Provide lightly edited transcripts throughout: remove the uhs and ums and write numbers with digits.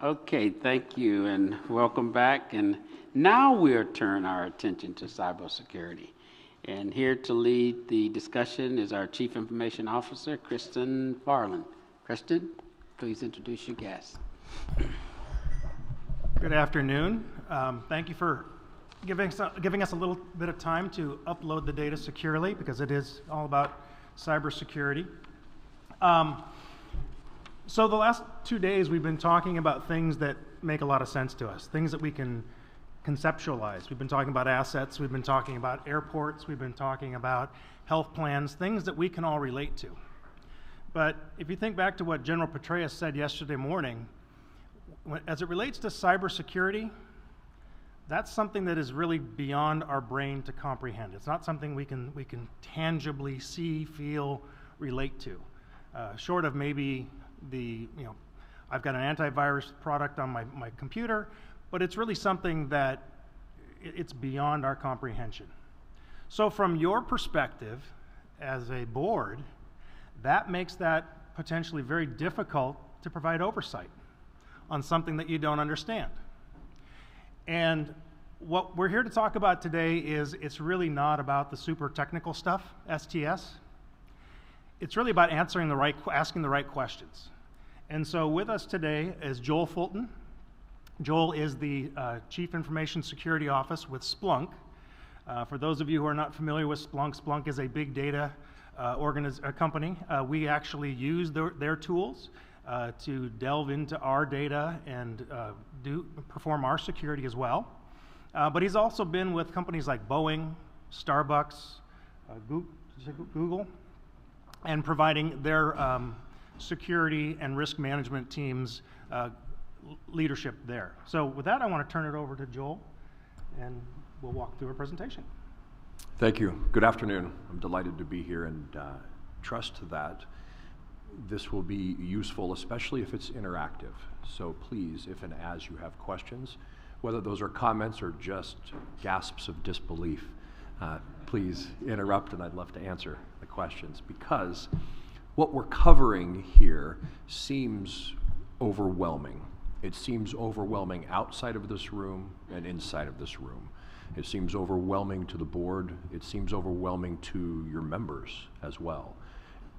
Okay, thank you and welcome back. And now we'll turn our attention to cybersecurity. And here to lead the discussion is our Chief Information Officer, Kristen Farland. Kristen, please introduce your guest. Good afternoon. Thank you for giving us a little bit of time to upload the data securely, because it is all about cybersecurity. So the last 2 days we've been talking about things that make a lot of sense to us, things that we can conceptualize. We've been talking about assets, we've been talking about airports, we've been talking about health plans, things that we can all relate to. But if you think back to what General Petraeus said yesterday morning, as it relates to cybersecurity, that's something that is really beyond our brain to comprehend. It's not something we can tangibly see, feel, relate to. Short of maybe I've got an antivirus product on my computer, but it's really something that it's beyond our comprehension. So from your perspective as a board, that makes that potentially very difficult to provide oversight on something that you don't understand. And what we're here to talk about today is it's really not about the super technical stuff, STS. It's really about asking the right questions. And so with us today is Joel Fulton. Joel is the Chief Information Security Office with Splunk. For those of you who are not familiar with Splunk, Splunk is a big data company. We actually use their tools to delve into our data and perform our security as well. But he's also been with companies like Boeing, Starbucks, Google, and providing their security and risk management teams leadership there. So with that, I want to turn it over to Joel, and we'll walk through a presentation. Thank you. Good afternoon. I'm delighted to be here and trust that this will be useful, especially if it's interactive. So please, if and as you have questions, whether those are comments or just gasps of disbelief, please interrupt, and I'd love to answer the questions, because what we're covering here seems overwhelming. It seems overwhelming outside of this room and inside of this room. It seems overwhelming to the board. It seems overwhelming to your members as well.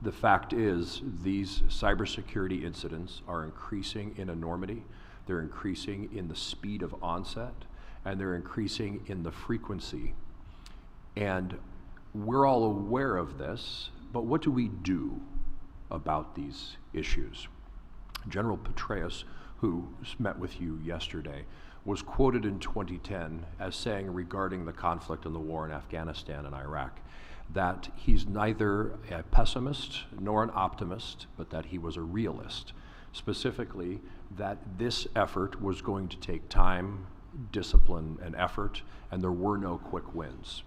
The fact is, these cybersecurity incidents are increasing in enormity. They're increasing in the speed of onset, and they're increasing in the frequency. And we're all aware of this, but what do we do about these issues? General Petraeus, who met with you yesterday, was quoted in 2010 as saying regarding the conflict and the war in Afghanistan and Iraq, that he's neither a pessimist nor an optimist, but that he was a realist. Specifically, that this effort was going to take time, discipline, and effort, and there were no quick wins.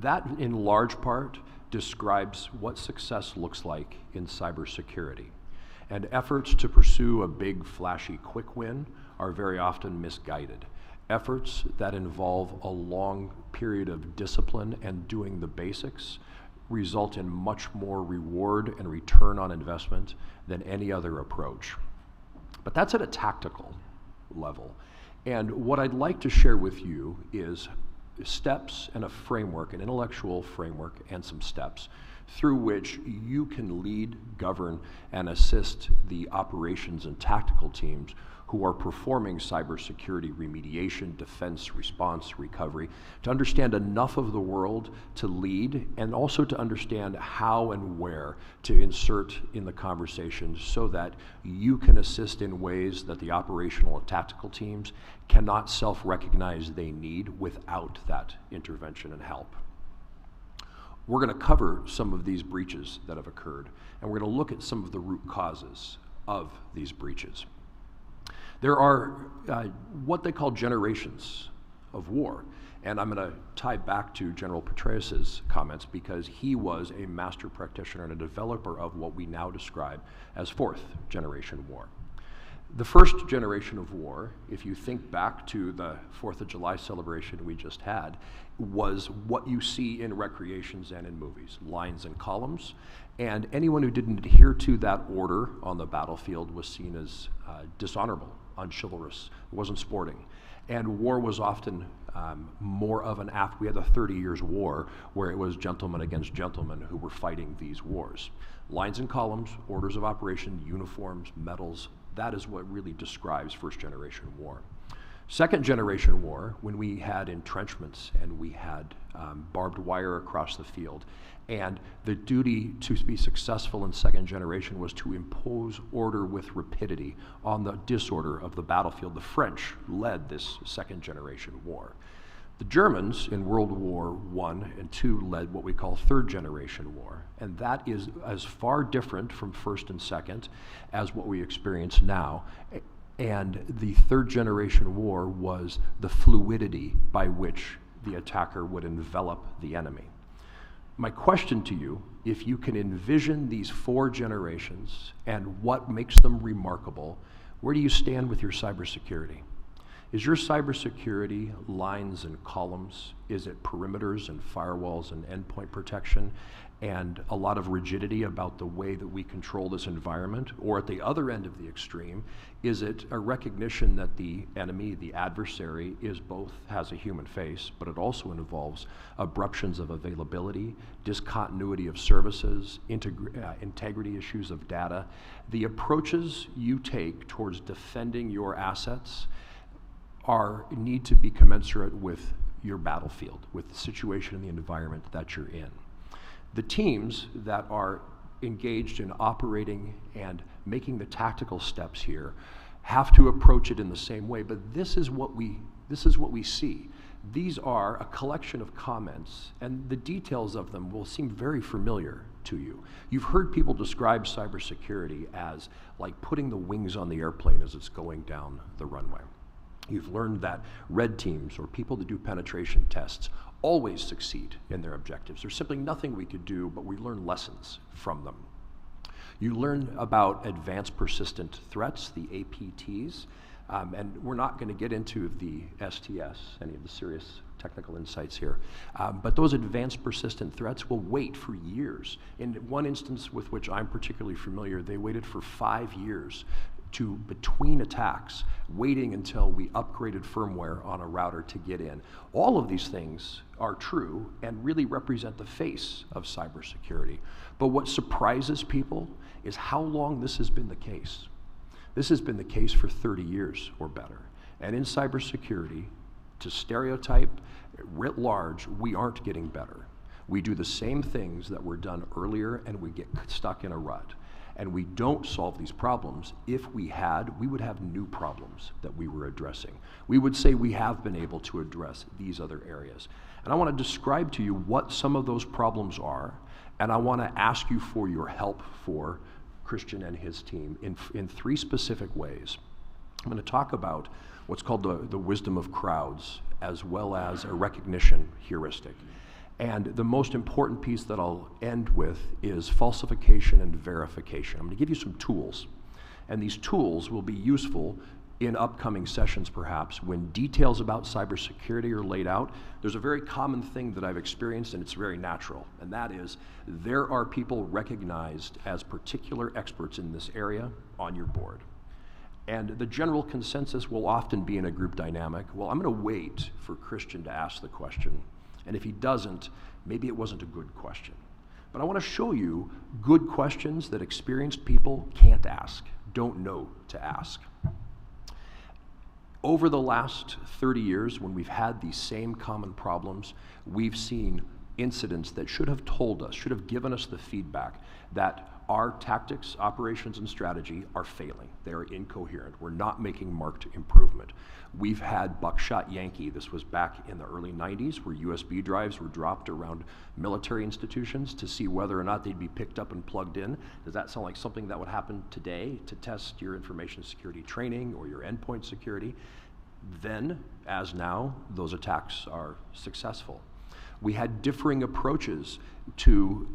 That, in large part, describes what success looks like in cybersecurity. And efforts to pursue a big, flashy, quick win are very often misguided. Efforts that involve a long period of discipline and doing the basics result in much more reward and return on investment than any other approach. But that's at a tactical level. And what I'd like to share with you is steps and a framework, an intellectual framework and some steps through which you can lead, govern, and assist the operations and tactical teams who are performing cybersecurity remediation, defense, response, recovery, to understand enough of the world to lead, and also to understand how and where to insert in the conversation so that you can assist in ways that the operational and tactical teams cannot self-recognize they need without that intervention and help. We're going to cover some of these breaches that have occurred, and we're going to look at some of the root causes of these breaches. There are what they call generations of war, and I'm going to tie back to General Petraeus's comments because he was a master practitioner and a developer of what we now describe as fourth generation war. The first generation of war, if you think back to the 4th of July celebration we just had, was what you see in recreations and in movies, lines and columns, And anyone who didn't adhere to that order on the battlefield was seen as dishonorable, unchivalrous. It wasn't sporting. And war was often more of an act. We had the 30 Years' War, where it was gentlemen against gentlemen who were fighting these wars. Lines and columns, orders of operation, uniforms, medals, that is what really describes first-generation war. Second-generation war, when we had entrenchments and we had barbed wire across the field, and the duty to be successful in second generation was to impose order with rapidity on the disorder of the battlefield. The French led this second generation war. The Germans in World War I and II led what we call third generation war, and that is as far different from first and second as what we experience now. And the third generation war was the fluidity by which the attacker would envelop the enemy. My question to you, if you can envision these 4 generations and what makes them remarkable, where do you stand with your cybersecurity? Is your cybersecurity lines and columns? Is it perimeters and firewalls and endpoint protection and a lot of rigidity about the way that we control this environment? Or at the other end of the extreme, is it a recognition that the enemy, the adversary, has a human face, but it also involves abruptions of availability, discontinuity of services, integrity issues of data? The approaches you take towards defending your assets need to be commensurate with your battlefield, with the situation and the environment that you're in. The teams that are engaged in operating and making the tactical steps here have to approach it in the same way, but this is what we see. These are a collection of comments, and the details of them will seem very familiar to you. You've heard people describe cybersecurity as like putting the wings on the airplane as it's going down the runway. You've learned that red teams or people that do penetration tests always succeed in their objectives. There's simply nothing we could do, but we learn lessons from them. You learn about advanced persistent threats, the APTs, and we're not going to get into the STS, any of the serious technical insights here, but those advanced persistent threats will wait for years. In one instance with which I'm particularly familiar, they waited for 5 years between attacks, waiting until we upgraded firmware on a router to get in. All of these things are true and really represent the face of cybersecurity. But what surprises people is how long this has been the case. This has been the case for 30 years or better. And in cybersecurity, to stereotype writ large, we aren't getting better. We do the same things that were done earlier and we get stuck in a rut. And we don't solve these problems. If we had, we would have new problems that we were addressing. We would say we have been able to address these other areas. And I want to describe to you what some of those problems are, and I want to ask you for your help for Christian and his team in 3 specific ways. I'm going to talk about what's called the wisdom of crowds, as well as a recognition heuristic. And the most important piece that I'll end with is falsification and verification. I'm going to give you some tools, and these tools will be useful in upcoming sessions perhaps when details about cybersecurity are laid out. There's a very common thing that I've experienced, and it's very natural, and that is there are people recognized as particular experts in this area on your board. And the general consensus will often be in a group dynamic. Well, I'm going to wait for Christian to ask the question. And if he doesn't, maybe it wasn't a good question. But I want to show you good questions that experienced people can't ask, don't know to ask. Over the last 30 years, when we've had these same common problems, we've seen incidents that should have told us, should have given us the feedback that our tactics, operations, and strategy are failing. They are incoherent. We're not making marked improvement. We've had Buckshot Yankee. This was back in the early 90s, where USB drives were dropped around military institutions to see whether or not they'd be picked up and plugged in. Does that sound like something that would happen today to test your information security training or your endpoint security? Then, as now, those attacks are successful. We had differing approaches to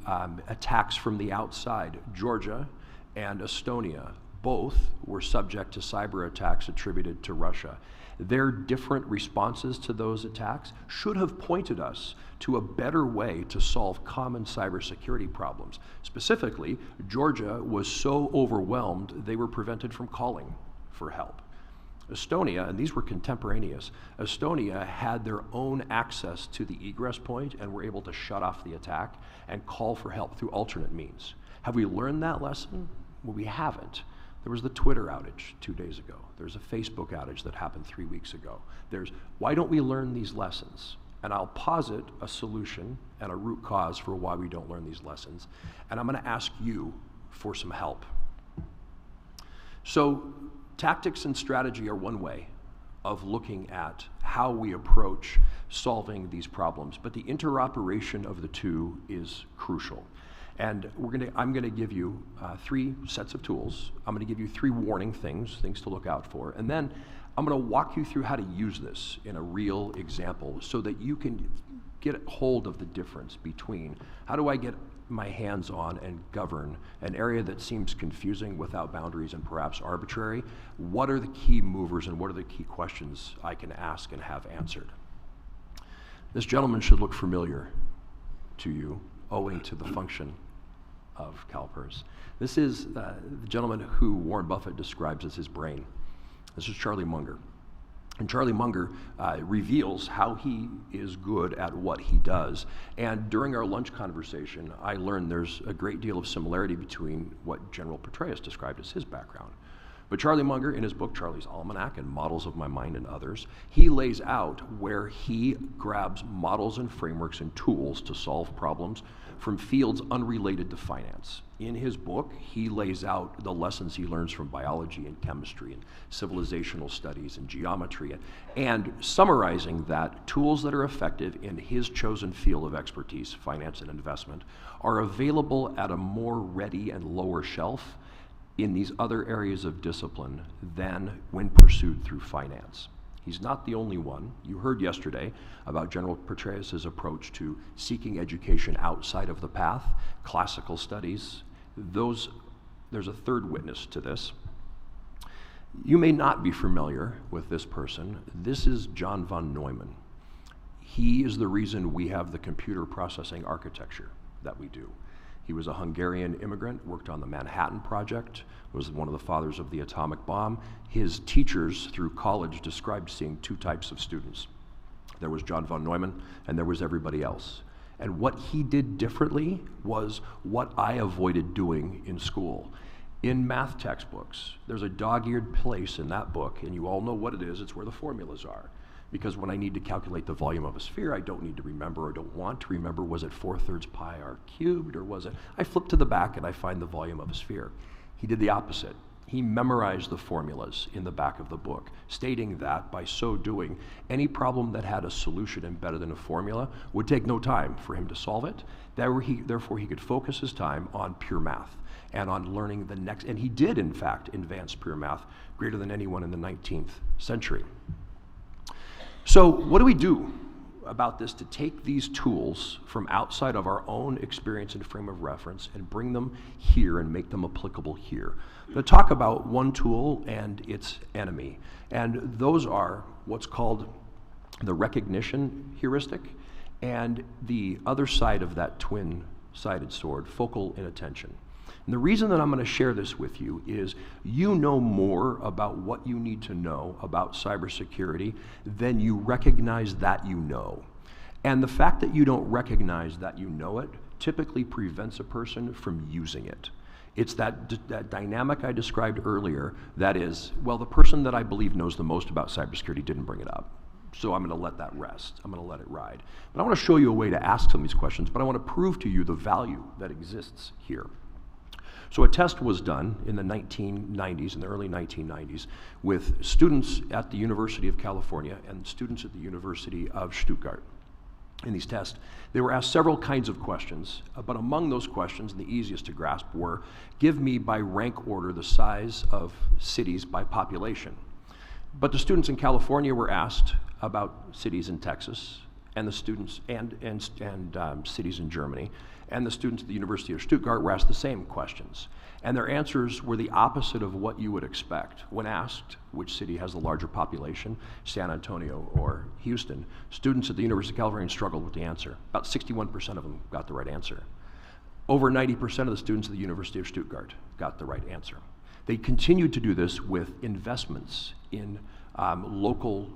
attacks from the outside. Georgia and Estonia Both were subject to cyber attacks attributed to Russia. Their different responses to those attacks should have pointed us to a better way to solve common cybersecurity problems. Specifically, Georgia was so overwhelmed they were prevented from calling for help. Estonia, and these were contemporaneous, Estonia had their own access to the egress point and were able to shut off the attack and call for help through alternate means. Have we learned that lesson? Well, we haven't. There was the Twitter outage 2 days ago. There's a Facebook outage that happened 3 weeks ago. Why don't we learn these lessons? And I'll posit a solution and a root cause for why we don't learn these lessons. And I'm going to ask you for some help. So, tactics and strategy are one way of looking at how we approach solving these problems, but the interoperation of the two is crucial. And I'm going to give you 3 sets of tools. I'm going to give you 3 warning things to look out for. And then I'm going to walk you through how to use this in a real example so that you can get hold of the difference between how do I get my hands on and govern an area that seems confusing without boundaries and perhaps arbitrary. What are the key movers and what are the key questions I can ask and have answered? This gentleman should look familiar to you owing to the function of CalPERS. This is the gentleman who Warren Buffett describes as his brain. This is Charlie Munger. And Charlie Munger reveals how he is good at what he does. And during our lunch conversation, I learned there's a great deal of similarity between what General Petraeus described as his background. But Charlie Munger, in his book, Charlie's Almanac and Models of My Mind and Others, he lays out where he grabs models and frameworks and tools to solve problems from fields unrelated to finance. In his book, he lays out the lessons he learns from biology and chemistry and civilizational studies and geometry, and summarizing that tools that are effective in his chosen field of expertise, finance and investment, are available at a more ready and lower shelf in these other areas of discipline than when pursued through finance. He's not the only one. You heard yesterday about General Petraeus' approach to seeking education outside of the path, classical studies. There's a third witness to this. You may not be familiar with this person. This is John von Neumann. He is the reason we have the computer processing architecture that we do. He was a Hungarian immigrant, worked on the Manhattan Project, was one of the fathers of the atomic bomb. His teachers through college described seeing 2 types of students. There was John von Neumann, and there was everybody else. And what he did differently was what I avoided doing in school. In math textbooks, there's a dog-eared place in that book, and you all know what it is. It's where the formulas are. Because when I need to calculate the volume of a sphere, I don't need to remember or don't want to remember, was it 4/3 pi r cubed, or was it? I flip to the back and I find the volume of a sphere. He did the opposite. He memorized the formulas in the back of the book, stating that by so doing, any problem that had a solution embedded in a formula would take no time for him to solve it. Therefore, he could focus his time on pure math and on learning the next, and he did, in fact, advance pure math greater than anyone in the 19th century. So what do we do about this to take these tools from outside of our own experience and frame of reference and bring them here and make them applicable here? I'm going to talk about one tool and its enemy. And those are what's called the recognition heuristic and the other side of that twin-sided sword, focal inattention. And the reason that I'm going to share this with you is you know more about what you need to know about cybersecurity than you recognize that you know. And the fact that you don't recognize that you know it typically prevents a person from using it. It's that dynamic I described earlier that is, well, the person that I believe knows the most about cybersecurity didn't bring it up. So I'm going to let that rest. I'm going to let it ride. But I want to show you a way to ask some of these questions, but I want to prove to you the value that exists here. So a test was done in the 1990s, in the early 1990s, with students at the University of California and students at the University of Stuttgart. In these tests, they were asked several kinds of questions, but among those questions, and the easiest to grasp, were, give me by rank order the size of cities by population. But the students in California were asked about cities in Texas, and the students and cities in Germany, and the students at the University of Stuttgart were asked the same questions. And their answers were the opposite of what you would expect. When asked which city has the larger population, San Antonio or Houston, students at the University of California struggled with the answer. About 61% of them got the right answer. Over 90% of the students at the University of Stuttgart got the right answer. They continued to do this with investments in local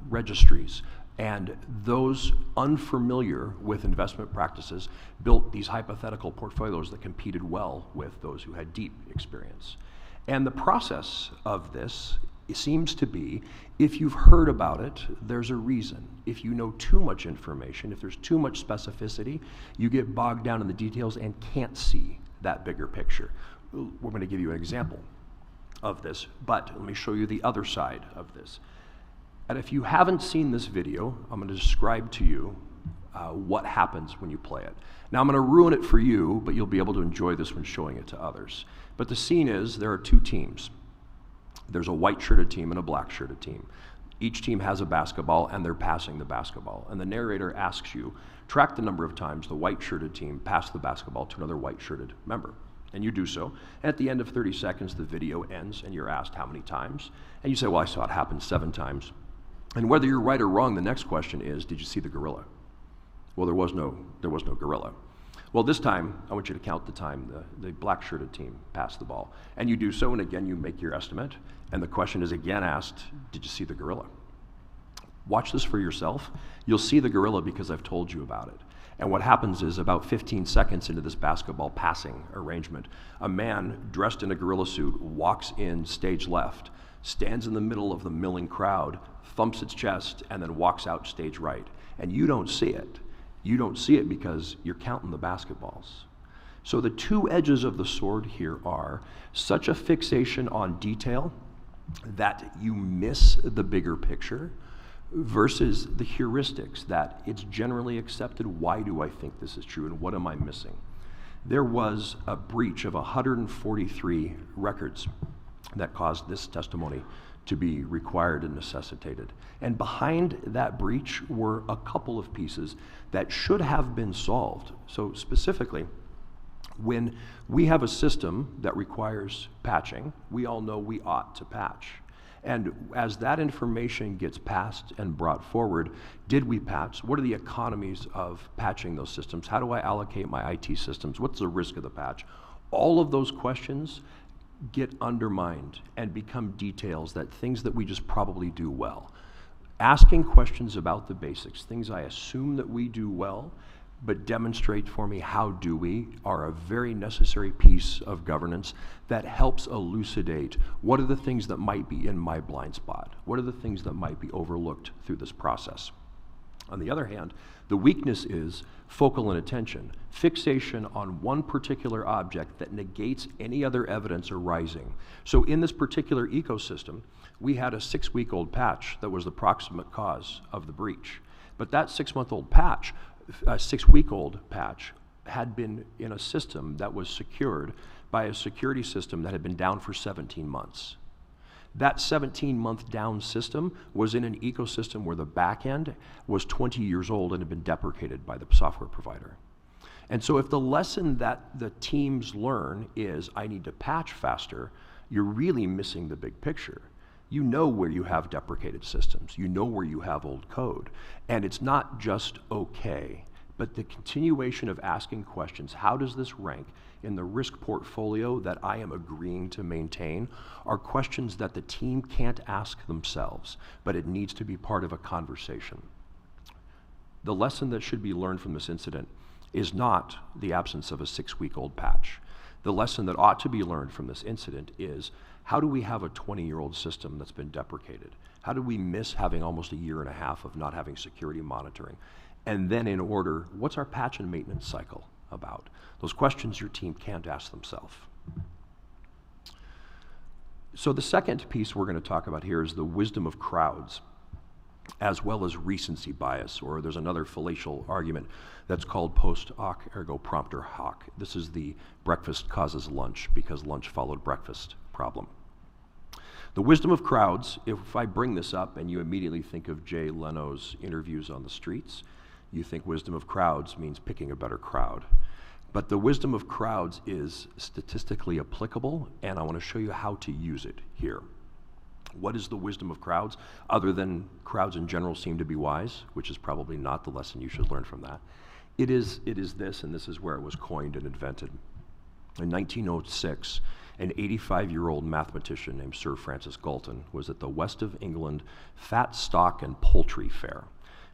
registries, and those unfamiliar with investment practices built these hypothetical portfolios that competed well with those who had deep experience. And the process of this seems to be, if you've heard about it, there's a reason. If you know too much information, if there's too much specificity, you get bogged down in the details and can't see that bigger picture. We're going to give you an example of this, but let me show you the other side of this. And if you haven't seen this video, I'm going to describe to you what happens when you play it. Now I'm going to ruin it for you, but you'll be able to enjoy this when showing it to others. But the scene is, there are two teams. There's a white-shirted team and a black-shirted team. Each team has a basketball and they're passing the basketball. And the narrator asks you, track the number of times the white-shirted team passed the basketball to another white-shirted member. And you do so. And at the end of 30 seconds, the video ends and you're asked how many times. And you say, well, I saw it happen 7 times. And whether you're right or wrong, the next question is, did you see the gorilla? Well, there was no gorilla. Well, this time, I want you to count the time the black-shirted team passed the ball. And you do so, and again, you make your estimate. And the question is again asked, did you see the gorilla? Watch this for yourself. You'll see the gorilla because I've told you about it. And what happens is, about 15 seconds into this basketball passing arrangement, a man dressed in a gorilla suit walks in stage left, stands in the middle of the milling crowd, thumps its chest, and then walks out stage right. And you don't see it. You don't see it because you're counting the basketballs. So the two edges of the sword here are such a fixation on detail that you miss the bigger picture, versus the heuristics that it's generally accepted. Why do I think this is true, and what am I missing? There was a breach of 143 records that caused this testimony to be required and necessitated. And behind that breach were a couple of pieces that should have been solved. So specifically, when we have a system that requires patching, we all know we ought to patch. And as that information gets passed and brought forward, did we patch? What are the economies of patching those systems? How do I allocate my IT systems? What's the risk of the patch? All of those questions get undermined and become details, that things that we just probably do well. Asking questions about the basics, things I assume that we do well, but demonstrate for me how do we, are a very necessary piece of governance that helps elucidate what are the things that might be in my blind spot, what are the things that might be overlooked through this process. On the other hand, the weakness is focal inattention, fixation on one particular object that negates any other evidence arising. So in this particular ecosystem, we had a 6-week-old patch that was the proximate cause of the breach. But that 6-month-old patch, a 6-week-old patch, had been in a system that was secured by a security system that had been down for 17 months. That 17-month down system was in an ecosystem where the back end was 20 years old and had been deprecated by the software provider. And so if the lesson that the teams learn is, I need to patch faster, you're really missing the big picture. You know where you have deprecated systems. You know where you have old code. And it's not just okay, but the continuation of asking questions, how does this rank in the risk portfolio that I am agreeing to maintain, are questions that the team can't ask themselves, but it needs to be part of a conversation. The lesson that should be learned from this incident is not the absence of a 6-week-old patch. The lesson that ought to be learned from this incident is, how do we have a 20-year-old system that's been deprecated? How do we miss having almost a year and a half of not having security monitoring? And then in order, what's our patch and maintenance cycle about? Those questions your team can't ask themselves. So the second piece we're going to talk about here is the wisdom of crowds, as well as recency bias, or there's another fallacial argument that's called post hoc ergo propter hoc. This is the breakfast causes lunch because lunch followed breakfast problem. The wisdom of crowds, if I bring this up and you immediately think of Jay Leno's interviews on the streets, you think wisdom of crowds means picking a better crowd. But the wisdom of crowds is statistically applicable, and I want to show you how to use it here. What is the wisdom of crowds, other than crowds in general seem to be wise, which is probably not the lesson you should learn from that. It is this, and this is where it was coined and invented. In 1906, an 85-year-old mathematician named Sir Francis Galton was at the West of England Fat Stock and Poultry Fair.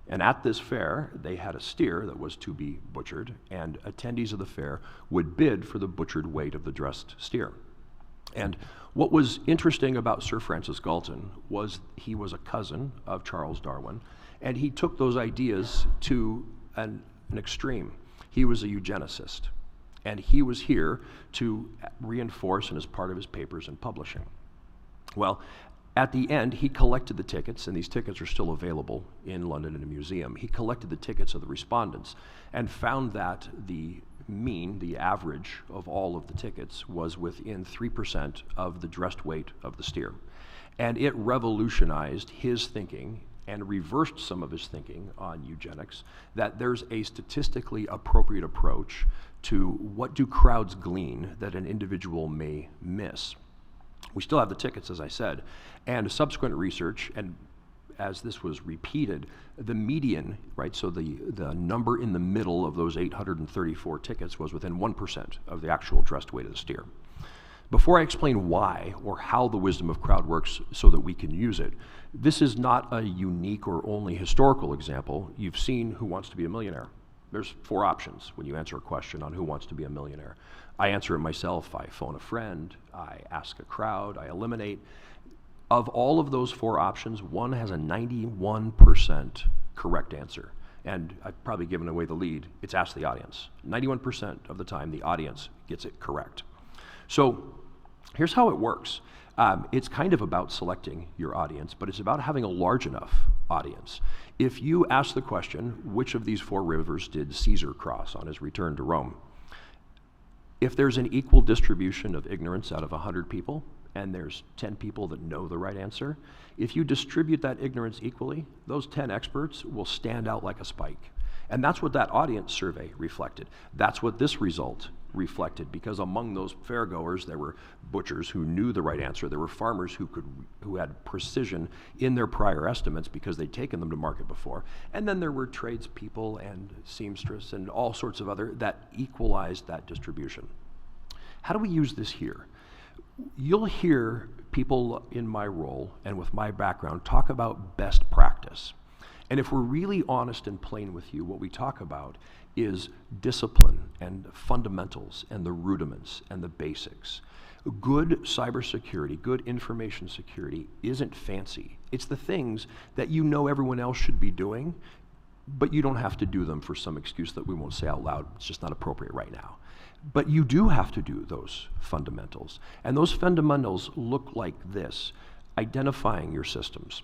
And at this fair, they had a steer that was to be butchered, and attendees of the fair would bid for the butchered weight of the dressed steer. And what was interesting about Sir Francis Galton was he was a cousin of Charles Darwin, and he took those ideas to an extreme. He was a eugenicist, and he was here to reinforce and as part of his papers and publishing. Well, at the end, he collected the tickets, and these tickets are still available in London in a museum. He collected the tickets of the respondents and found that the mean, the average of all of the tickets, was within 3% of the dressed weight of the steer. And it revolutionized his thinking and reversed some of his thinking on eugenics, that there's a statistically appropriate approach to what do crowds glean that an individual may miss. We still have the tickets, as I said, and subsequent research, and as this was repeated, the median, right, so the number in the middle of those 834 tickets was within 1% of the actual dressed weight of the steer. Before I explain why or how the wisdom of crowd works so that we can use it, this is not a unique or only historical example. You've seen Who Wants to Be a Millionaire. There's 4 options when you answer a question on who wants to be a millionaire. I answer it myself, I phone a friend, I ask a crowd, I eliminate. Of all of those 4 options, one has a 91% correct answer. And I've probably given away the lead. It's ask the audience. 91% of the time, the audience gets it correct. So here's how it works. It's kind of about selecting your audience, but it's about having a large enough audience. If you ask the question, which of these 4 rivers did Caesar cross on his return to Rome? If there's an equal distribution of ignorance out of 100 people, and there's 10 people that know the right answer, if you distribute that ignorance equally, those 10 experts will stand out like a spike. And that's what that audience survey reflected. That's what this result reflected, because among those fairgoers, there were butchers who knew the right answer. There were farmers who had precision in their prior estimates because they'd taken them to market before. And then there were tradespeople and seamstress and all sorts of other that equalized that distribution. How do we use this here? You'll hear people in my role and with my background talk about best practice. And if we're really honest and plain with you, what we talk about is discipline and fundamentals and the rudiments and the basics. Good cybersecurity, good information security isn't fancy. It's the things that you know everyone else should be doing, but you don't have to do them for some excuse that we won't say out loud. It's just not appropriate right now. But you do have to do those fundamentals. And those fundamentals look like this: identifying your systems,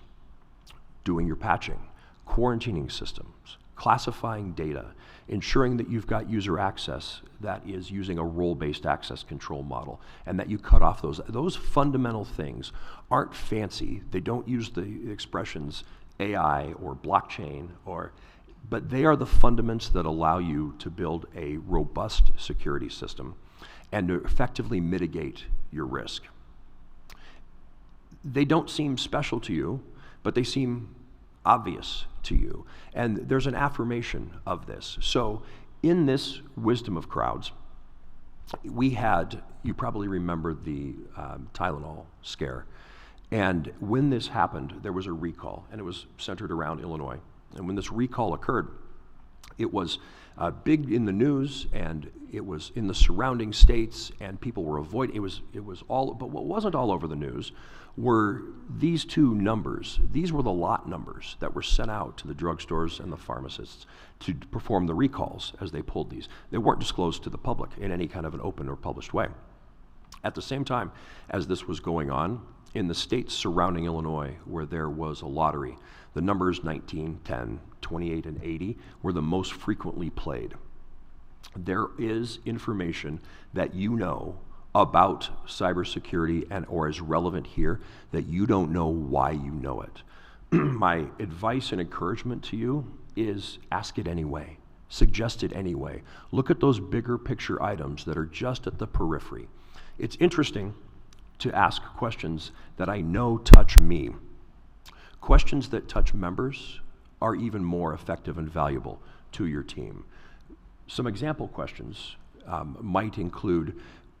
doing your patching, quarantining systems, classifying data, ensuring that you've got user access that is using a role-based access control model, and that you cut off those fundamental things aren't fancy. They don't use the expressions AI or blockchain, but they are the fundamentals that allow you to build a robust security system and to effectively mitigate your risk. They don't seem special to you, but they seem obvious to you. And there's an affirmation of this. So in this wisdom of crowds, we had, you probably remember the Tylenol scare. And when this happened, there was a recall, and it was centered around Illinois. And when this recall occurred, it was big in the news, and it was in the surrounding states, and people were avoiding. It was all, but what wasn't all over the news were these 2 numbers. These were the lot numbers that were sent out to the drugstores and the pharmacists to perform the recalls as they pulled these. They weren't disclosed to the public in any kind of an open or published way. At the same time as this was going on, in the states surrounding Illinois, where there was a lottery, the numbers 19, 10, 28, and 80 were the most frequently played. There is information that you know about cybersecurity and or is relevant here that you don't know why you know it. My advice and encouragement to you is ask it anyway, suggest it anyway. Look at those bigger picture items that are just at the periphery. It's interesting to ask questions that I know touch me. Questions that touch members are even more effective and valuable to your team. Some example questions might include,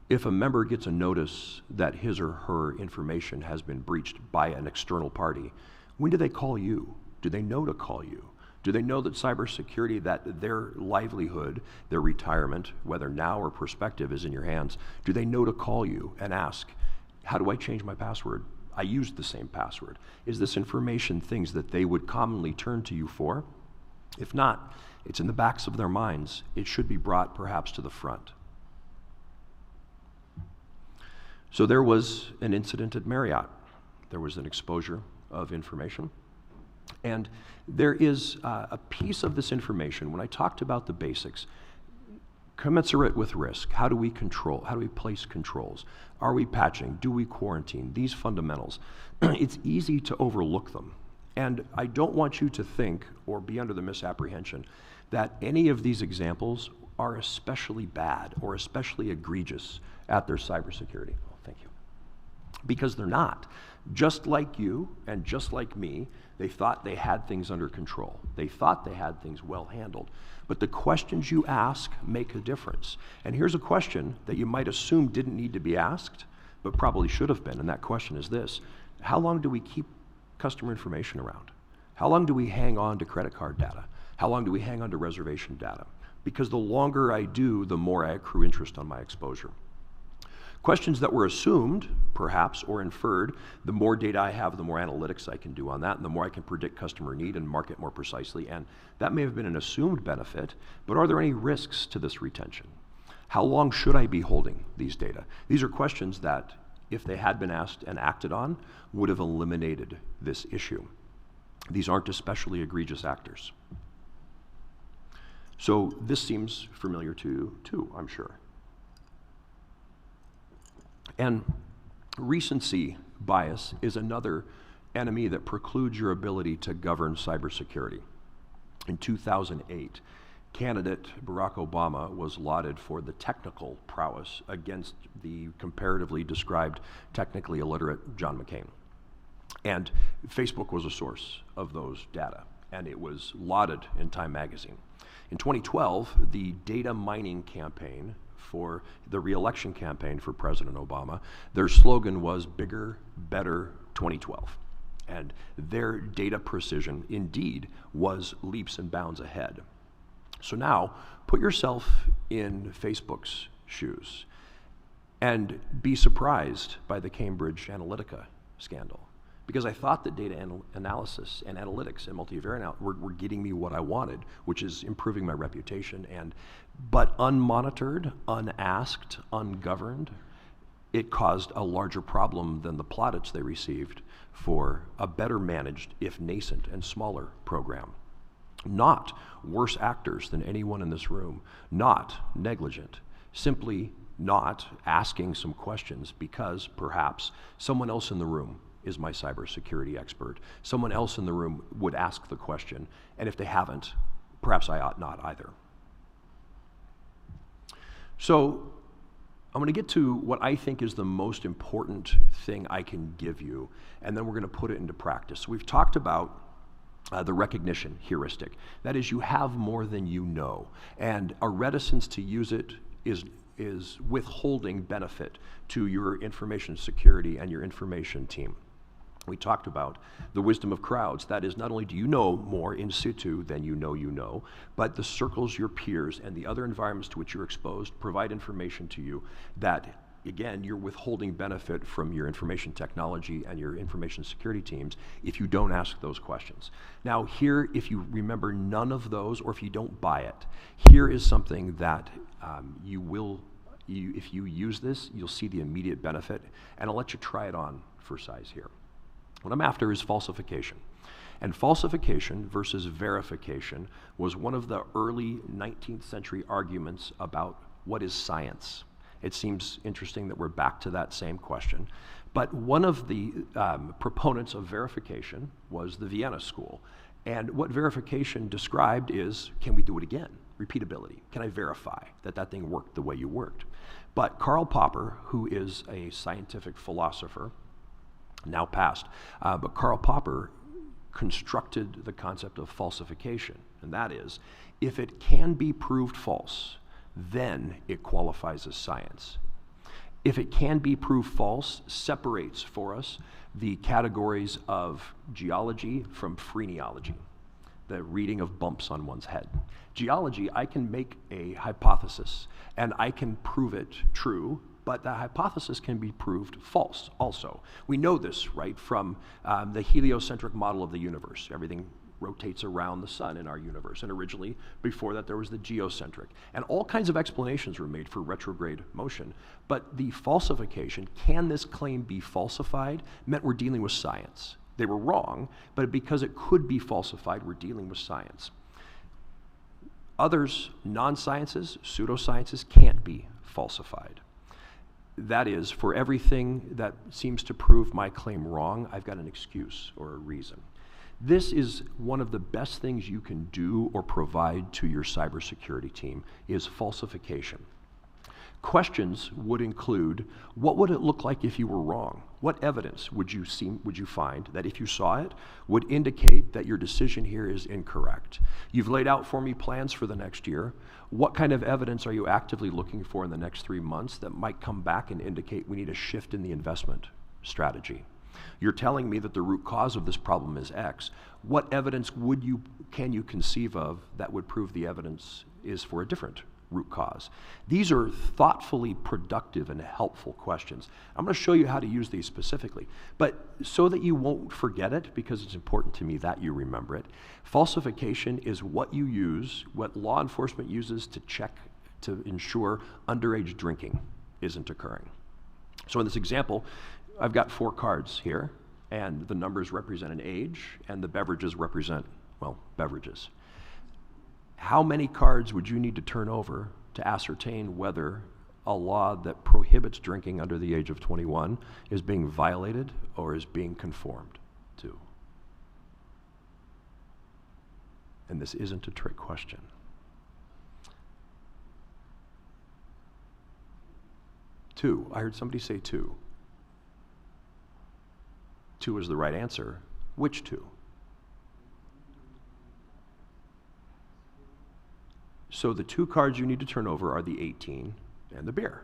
if a member gets a notice that his or her information has been breached by an external party, when do they call you? Do they know to call you? Do they know that cybersecurity, that their livelihood, their retirement, whether now or prospective, is in your hands? Do they know to call you and ask, how do I change my password? I used the same password. Is this information things that they would commonly turn to you for? If not, it's in the backs of their minds. It should be brought perhaps to the front. So there was an incident at Marriott. There was an exposure of information. And there is a piece of this information, when I talked about the basics, commensurate with risk. How do we control? How do we place controls? Are we patching? Do we quarantine? These fundamentals. It's easy to overlook them. And I don't want you to think or be under the misapprehension that any of these examples are especially bad or especially egregious at their cybersecurity. Oh, thank you. Because they're not. Just like you and just like me, they thought they had things under control. They thought they had things well handled. But the questions you ask make a difference. And here's a question that you might assume didn't need to be asked, but probably should have been. And that question is this: how long do we keep customer information around? How long do we hang on to credit card data? How long do we hang on to reservation data? Because the longer I do, the more I accrue interest on my exposure. Questions that were assumed, perhaps, or inferred, the more data I have, the more analytics I can do on that, and the more I can predict customer need and market more precisely. And that may have been an assumed benefit, but are there any risks to this retention? How long should I be holding these data? These are questions that, if they had been asked and acted on, would have eliminated this issue. These aren't especially egregious actors. So this seems familiar to you too, I'm sure. And recency bias is another enemy that precludes your ability to govern cybersecurity. In 2008, candidate Barack Obama was lauded for the technical prowess against the comparatively described technically illiterate John McCain. And Facebook was a source of those data, and it was lauded in Time magazine. In 2012, the data mining campaign for the re-election campaign for President Obama, their slogan was Bigger, Better 2012. And their data precision, indeed, was leaps and bounds ahead. So now, put yourself in Facebook's shoes and be surprised by the Cambridge Analytica scandal. Because I thought that data analysis and analytics and multivariate were getting me what I wanted, which is improving my reputation. But unmonitored, unasked, ungoverned, it caused a larger problem than the plaudits they received for a better managed, if nascent and smaller program. Not worse actors than anyone in this room, not negligent, simply not asking some questions because perhaps someone else in the room is my cybersecurity expert. Someone else in the room would ask the question, and if they haven't, perhaps I ought not either. So I'm going to get to what I think is the most important thing I can give you, and then we're going to put it into practice. So we've talked about the recognition heuristic. That is, you have more than you know, and a reticence to use it is withholding benefit to your information security and your information team. We talked about the wisdom of crowds. That is, not only do you know more in situ than you know, but the circles, your peers, and the other environments to which you're exposed provide information to you that, again, you're withholding benefit from your information technology and your information security teams if you don't ask those questions. Now here, if you remember none of those, or if you don't buy it, here is something that if you use this, you'll see the immediate benefit, and I'll let you try it on for size here. What I'm after is falsification. And falsification versus verification was one of the early 19th century arguments about what is science. It seems interesting that we're back to that same question. But one of the proponents of verification was the Vienna School. And what verification described is, can we do it again? Repeatability. Can I verify that that thing worked the way you worked? But Karl Popper, who is a scientific philosopher, now passed, but Karl Popper constructed the concept of falsification. And that is, if it can be proved false, then it qualifies as science. If it can be proved false, separates for us the categories of geology from phrenology, the reading of bumps on one's head. Geology, I can make a hypothesis and I can prove it true, but that hypothesis can be proved false also. We know this, right, from the heliocentric model of the universe. Everything rotates around the sun in our universe. And originally, before that, there was the geocentric. And all kinds of explanations were made for retrograde motion. But the falsification, can this claim be falsified, meant we're dealing with science. They were wrong, but because it could be falsified, we're dealing with science. Others, non-sciences, pseudosciences, can't be falsified. That is, for everything that seems to prove my claim wrong, I've got an excuse or a reason. This is one of the best things you can do or provide to your cybersecurity team is falsification. Questions would include, what would it look like if you were wrong? What evidence would you find that if you saw it would indicate that your decision here is incorrect? You've laid out for me plans for the next year. What kind of evidence are you actively looking for in the next 3 months that might come back and indicate we need a shift in the investment strategy? You're telling me that the root cause of this problem is X. What evidence can you conceive of that would prove the evidence is for a different root cause? These are thoughtfully productive and helpful questions. I'm going to show you how to use these specifically, but so that you won't forget it, because it's important to me that you remember it, falsification is what you use, what law enforcement uses to check, to ensure underage drinking isn't occurring. So in this example, I've got 4 cards here, and the numbers represent an age, and the beverages represent, well, beverages. How many cards would you need to turn over to ascertain whether a law that prohibits drinking under the age of 21 is being violated or is being conformed to? And this isn't a trick question. Two. I heard somebody say 2. 2 is the right answer. Which 2? So the 2 cards you need to turn over are the 18 and the beer.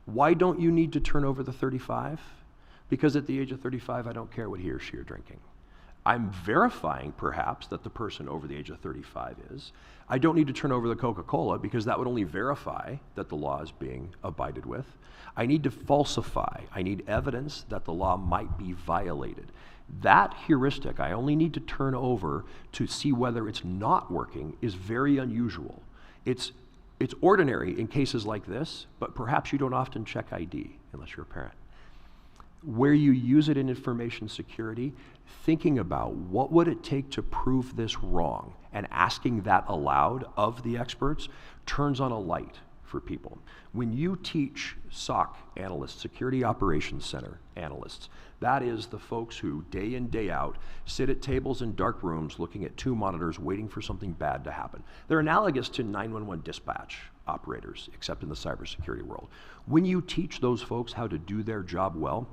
Why don't you need to turn over the 35? Because at the age of 35, I don't care what he or she are drinking. I'm verifying, perhaps, that the person over the age of 35 is. I don't need to turn over the Coca-Cola because that would only verify that the law is being abided with. I need to falsify. I need evidence that the law might be violated. That heuristic I only need to turn over to see whether it's not working is very unusual. It's ordinary in cases like this, but perhaps you don't often check ID unless you're a parent. Where you use it in information security, thinking about what would it take to prove this wrong and asking that aloud of the experts turns on a light for people. When you teach SOC analysts, Security Operations Center analysts, that is the folks who day in, day out sit at tables in dark rooms looking at 2 monitors waiting for something bad to happen. They're analogous to 911 dispatch operators, except in the cybersecurity world. When you teach those folks how to do their job well,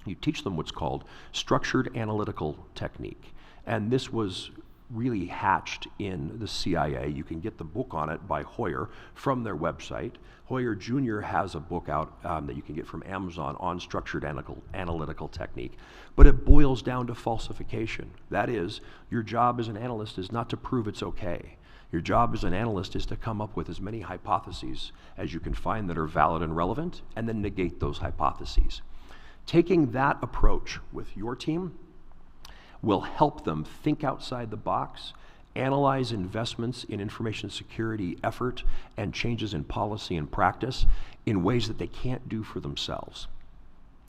you teach them what's called structured analytical technique. And this was really hatched in the CIA. You can get the book on it by Hoyer from their website. Hoyer Jr. has a book out that you can get from Amazon on structured analytical technique. But it boils down to falsification. That is, your job as an analyst is not to prove it's okay. Your job as an analyst is to come up with as many hypotheses as you can find that are valid and relevant, and then negate those hypotheses. Taking that approach with your team will help them think outside the box, analyze investments in information security effort and changes in policy and practice in ways that they can't do for themselves.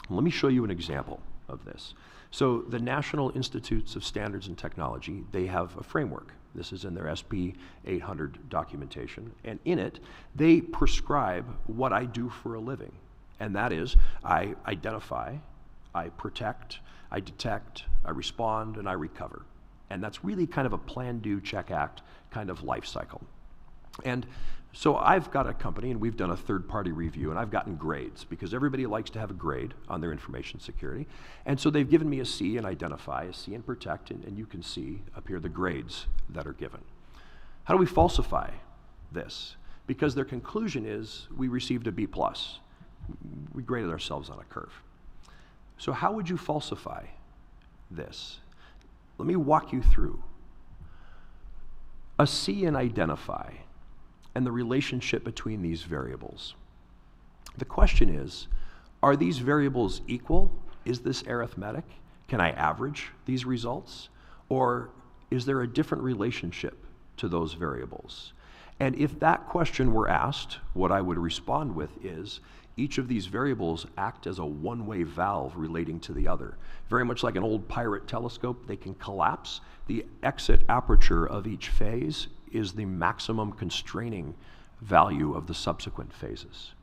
Let me show you an example. of this. So the National Institutes of Standards and Technology, they have a framework. This is in their SP 800 documentation. And in it, they prescribe what I do for a living. And that is, I identify, I protect, I detect, I respond, and I recover. And that's really kind of a plan, do, check, act kind of life cycle. And so I've got a company, and we've done a third-party review, and I've gotten grades, because everybody likes to have a grade on their information security. And so they've given me a C in identify, a C in protect, and you can see up here the grades that are given. How do we falsify this? Because their conclusion is we received a B+. We graded ourselves on a curve. So how would you falsify this? Let me walk you through. A C in identify and the relationship between these variables. The question is, are these variables equal? Is this arithmetic? Can I average these results? Or is there a different relationship to those variables? And if that question were asked, what I would respond with is, each of these variables act as a one-way valve relating to the other. Very much like an old pirate telescope, they can collapse. The exit aperture of each phase is the maximum constraining value of the subsequent phases.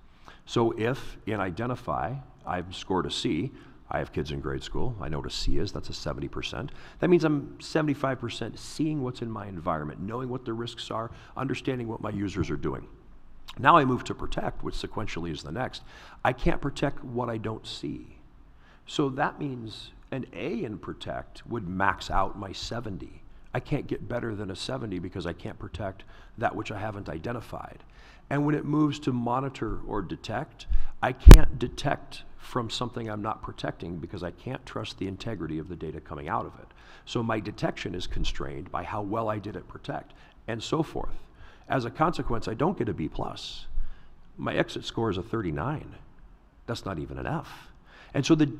So if in identify, I've scored a C, I have kids in grade school, I know what a C is, that's a 70%. That means I'm 75% seeing what's in my environment, knowing what the risks are, understanding what my users are doing. Now I move to protect, which sequentially is the next. I can't protect what I don't see. So that means an A in protect would max out my 70. I can't get better than a 70 because I can't protect that which I haven't identified. And when it moves to monitor or detect, I can't detect from something I'm not protecting because I can't trust the integrity of the data coming out of it. So my detection is constrained by how well I did at protect, and so forth. As a consequence, I don't get a B+. My exit score is a 39. That's not even an F. And so the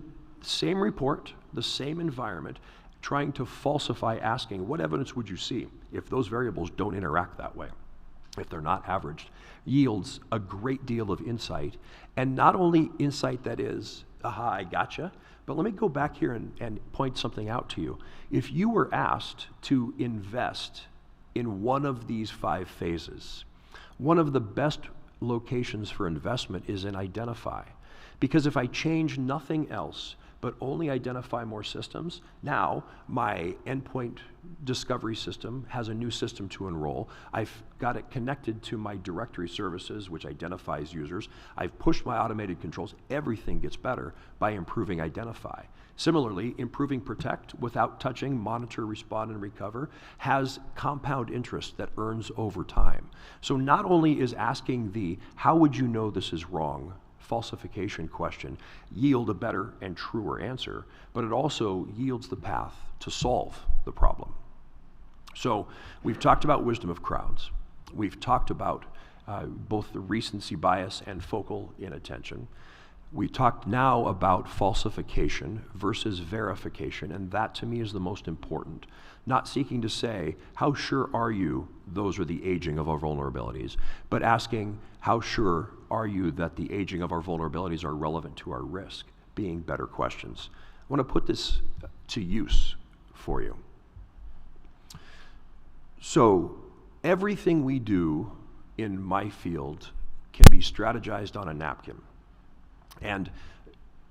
same report, the same environment, trying to falsify, asking, what evidence would you see if those variables don't interact that way, if they're not averaged, yields a great deal of insight. And not only insight that is, aha, I gotcha, but let me go back here and point something out to you. If you were asked to invest in one of these 5 phases, one of the best locations for investment is in identify. Because if I change nothing else, but only identify more systems, now my endpoint discovery system has a new system to enroll. I've got it connected to my directory services, which identifies users. I've pushed my automated controls. Everything gets better by improving identify. Similarly, improving protect without touching, monitor, respond, and recover has compound interest that earns over time. So not only is asking the, how would you know this is wrong, falsification question yield a better and truer answer, but it also yields the path to solve the problem. So we've talked about wisdom of crowds. We've talked about both the recency bias and focal inattention. We talked now about falsification versus verification, and that to me is the most important. Not seeking to say, how sure are you those are the aging of our vulnerabilities, but asking, how sure are you that the aging of our vulnerabilities are relevant to our risk, being better questions. I want to put this to use for you. So everything we do in my field can be strategized on a napkin. And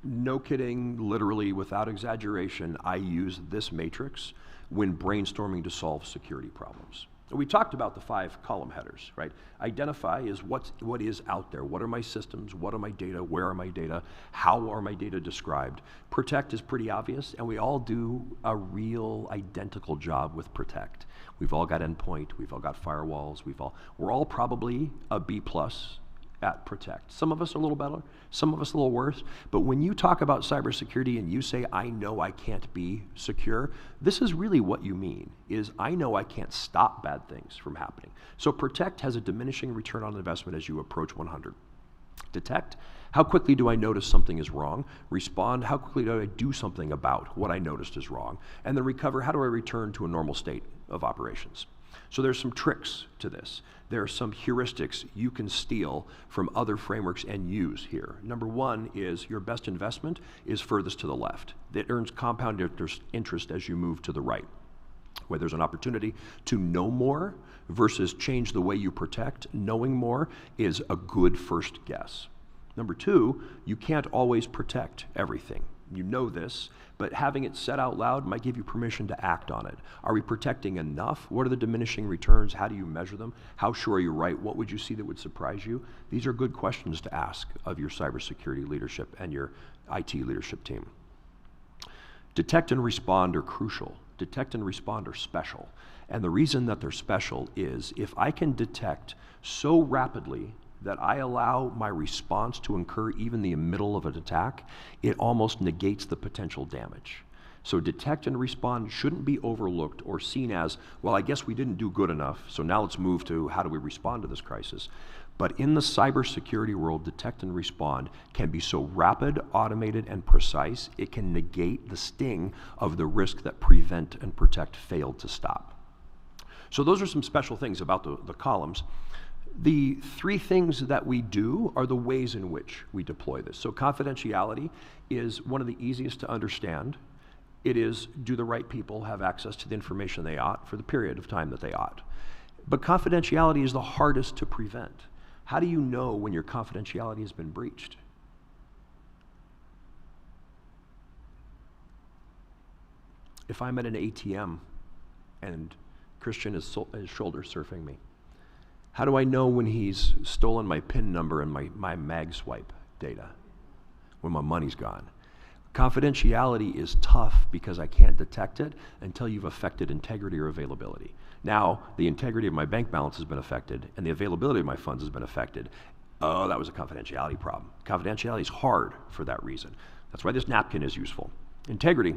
no kidding, literally without exaggeration, I use this matrix when brainstorming to solve security problems. We talked about the 5 column headers, right? Identify is what is out there. What are my systems? What are my data? Where are my data? How are my data described? Protect is pretty obvious, and we all do a real identical job with protect. We've all got endpoint, we've all got firewalls, we're all probably a B+ at protect. Some of us are a little better, some of us a little worse, but when you talk about cybersecurity and you say, I know I can't be secure, this is really what you mean, is I know I can't stop bad things from happening. So protect has a diminishing return on investment as you approach 100. Detect, how quickly do I notice something is wrong? Respond, how quickly do I do something about what I noticed is wrong? And then recover, how do I return to a normal state of operations? So there's some tricks to this. There are some heuristics you can steal from other frameworks and use here. Number one is your best investment is furthest to the left. It earns compound interest as you move to the right. Where there's an opportunity to know more versus change the way you protect, knowing more is a good first guess. Number two, you can't always protect everything. You know this, but having it said out loud might give you permission to act on it. Are we protecting enough? What are the diminishing returns? How do you measure them? How sure are you right? What would you see that would surprise you? These are good questions to ask of your cybersecurity leadership and your IT leadership team. Detect and respond are crucial. Detect and respond are special. And the reason that they're special is if I can detect so rapidly that I allow my response to occur even in the middle of an attack, it almost negates the potential damage. So detect and respond shouldn't be overlooked or seen as, well, I guess we didn't do good enough, so now let's move to how do we respond to this crisis. But in the cybersecurity world, detect and respond can be so rapid, automated, and precise, it can negate the sting of the risk that prevent and protect failed to stop. So those are some special things about the columns. The three things that we do are the ways in which we deploy this. So confidentiality is one of the easiest to understand. It is, do the right people have access to the information they ought for the period of time that they ought? But confidentiality is the hardest to prevent. How do you know when your confidentiality has been breached? If I'm at an ATM and Christian is shoulder surfing me, how do I know when he's stolen my PIN number and my mag swipe data, when my money's gone? Confidentiality is tough because I can't detect it until you've affected integrity or availability. Now, the integrity of my bank balance has been affected and the availability of my funds has been affected. Oh, that was a confidentiality problem. Confidentiality is hard for that reason. That's why this napkin is useful. Integrity,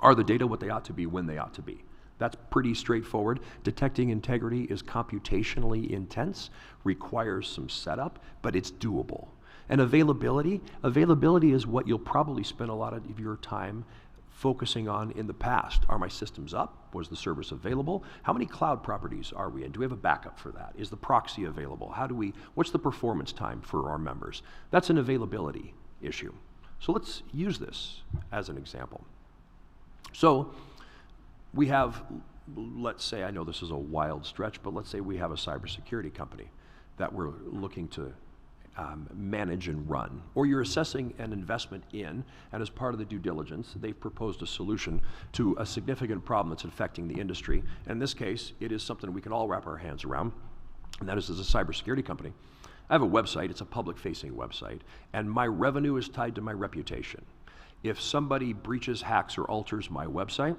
are the data what they ought to be when they ought to be? That's pretty straightforward. Detecting integrity is computationally intense, requires some setup, but it's doable. And availability is what you'll probably spend a lot of your time focusing on in the past. Are my systems up? Was the service available? How many cloud properties are we in? Do we have a backup for that? Is the proxy available? What's the performance time for our members? That's an availability issue. So let's use this as an example. So we have, let's say, I know this is a wild stretch, but let's say we have a cybersecurity company that we're looking to manage and run, or you're assessing an investment in, and as part of the due diligence, they've proposed a solution to a significant problem that's affecting the industry. And in this case, it is something we can all wrap our hands around, and that is as a cybersecurity company. I have a website, it's a public-facing website, and my revenue is tied to my reputation. If somebody breaches, hacks, or alters my website,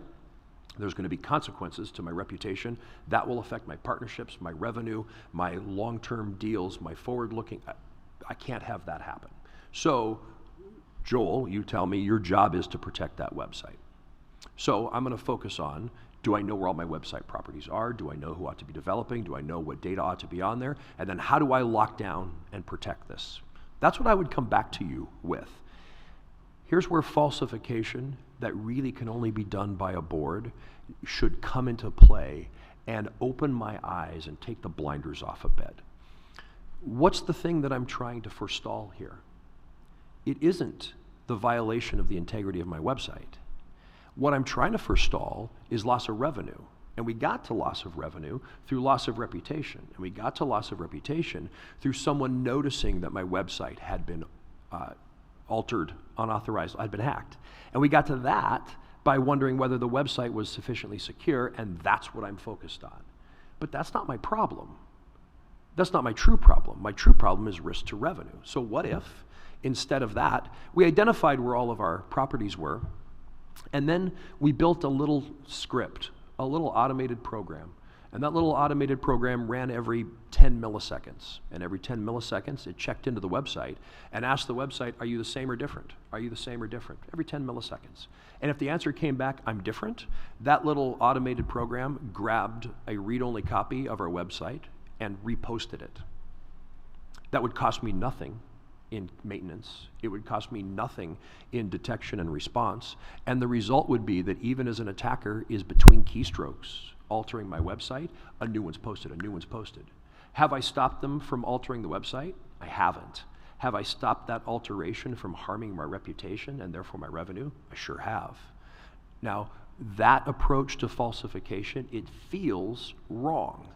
there's going to be consequences to my reputation. That will affect my partnerships, my revenue, my long-term deals, my forward-looking. I can't have that happen. So, Joel, you tell me your job is to protect that website. So I'm going to focus on, do I know where all my website properties are? Do I know who ought to be developing? Do I know what data ought to be on there? And then how do I lock down and protect this? That's what I would come back to you with. Here's where falsification that really can only be done by a board should come into play and open my eyes and take the blinders off a bit. What's the thing that I'm trying to forestall here? It isn't the violation of the integrity of my website. What I'm trying to forestall is loss of revenue. And we got to loss of revenue through loss of reputation. And we got to loss of reputation through someone noticing that my website had been altered, unauthorized, had been hacked. And we got to that by wondering whether the website was sufficiently secure, and that's what I'm focused on. But that's not my problem. That's not my true problem. My true problem is risk to revenue. So what if, instead of that, we identified where all of our properties were, and then we built a little script, a little automated program. And that little automated program ran every 10 milliseconds. And every 10 milliseconds, it checked into the website and asked the website, are you the same or different? Are you the same or different? Every 10 milliseconds. And if the answer came back, I'm different, that little automated program grabbed a read-only copy of our website and reposted it. That would cost me nothing in maintenance. It would cost me nothing in detection and response. And the result would be that even as an attacker is between keystrokes altering my website, a new one's posted, a new one's posted. Have I stopped them from altering the website? I haven't. Have I stopped that alteration from harming my reputation and therefore my revenue? I sure have. Now, that approach to falsification, it feels wrong.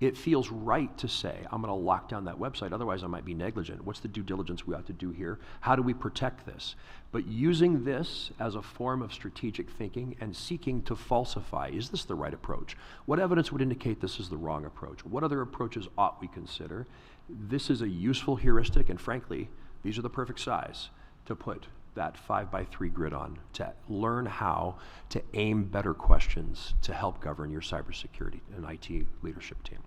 It feels right to say, I'm going to lock down that website, otherwise I might be negligent. What's the due diligence we ought to do here? How do we protect this? But using this as a form of strategic thinking and seeking to falsify, is this the right approach? What evidence would indicate this is the wrong approach? What other approaches ought we consider? This is a useful heuristic, and frankly, these are the perfect size to put that 5x3 grid on, to learn how to aim better questions to help govern your cybersecurity and IT leadership team.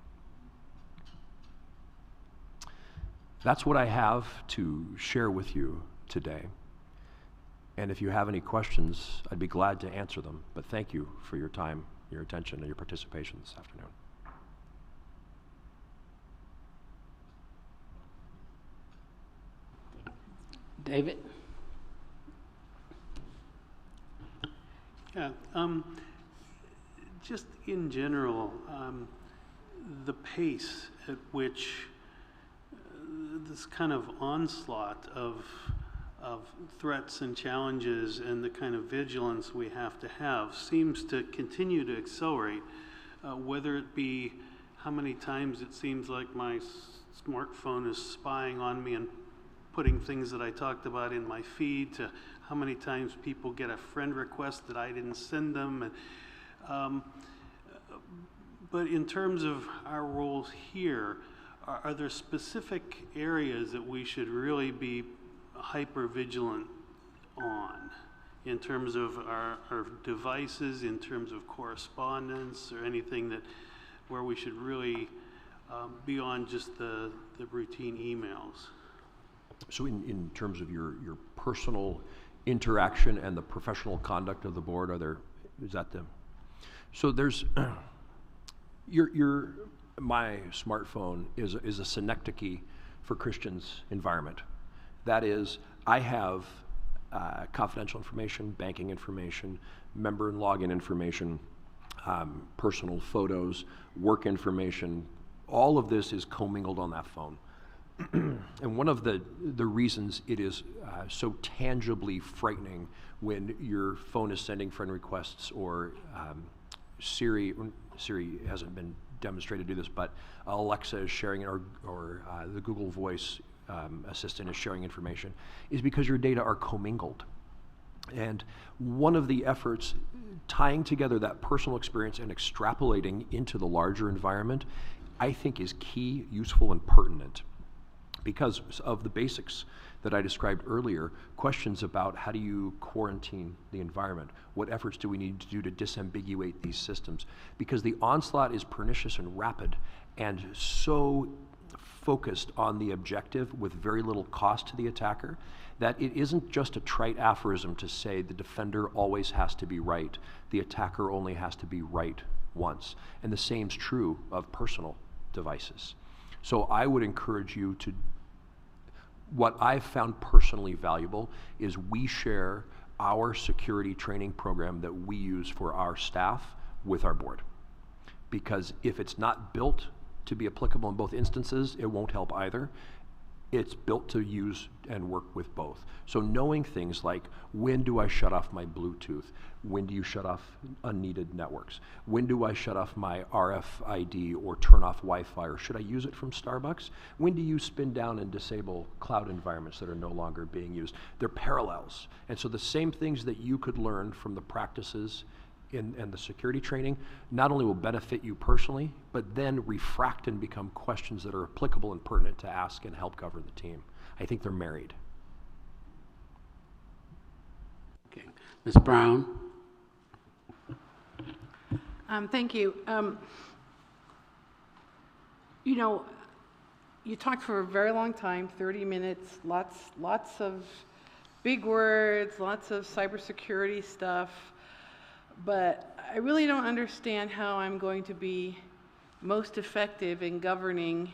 That's what I have to share with you today. And if you have any questions, I'd be glad to answer them. But thank you for your time, your attention, and your participation this afternoon. David? Yeah, just in general, the pace at which this kind of onslaught of threats and challenges and the kind of vigilance we have to have seems to continue to accelerate, whether it be how many times it seems like my smartphone is spying on me and putting things that I talked about in my feed, to how many times people get a friend request that I didn't send them. And, but in terms of our roles here, are there specific areas that we should really be hyper vigilant on in terms of our devices, in terms of correspondence, or anything that where we should really be on just the routine emails? So in terms of your personal interaction and the professional conduct of the board, is that the, so there's, my smartphone is a synecdoche for Christian's environment. That is, I have confidential information, banking information, member and login information, personal photos, work information. All of this is commingled on that phone. And one of the reasons it is so tangibly frightening when your phone is sending friend requests, or Siri hasn't been demonstrated to do this, but Alexa is sharing, or the Google Voice assistant is sharing information, is because your data are commingled. And one of the efforts tying together that personal experience and extrapolating into the larger environment, I think, is key, useful, and pertinent. Because of the basics that I described earlier, questions about how do you quarantine the environment, what efforts do we need to do to disambiguate these systems, because the onslaught is pernicious and rapid and so focused on the objective with very little cost to the attacker, that it isn't just a trite aphorism to say the defender always has to be right, the attacker only has to be right once. And the same's true of personal devices. So I would encourage you to, what I've found personally valuable is we share our security training program that we use for our staff with our board. Because if it's not built to be applicable in both instances, it won't help either. It's built to use and work with both. So knowing things like, when do I shut off my Bluetooth? When do you shut off unneeded networks? When do I shut off my RFID or turn off Wi-Fi, or should I use it from Starbucks? When do you spin down and disable cloud environments that are no longer being used? They're parallels. And so the same things that you could learn from the practices and the security training not only will benefit you personally, but then refract and become questions that are applicable and pertinent to ask and help govern the team. I think they're married. Okay. Ms. Brown? Thank you. You know, you talked for a very long time, 30 minutes, lots of big words, lots of cybersecurity stuff. But I really don't understand how I'm going to be most effective in governing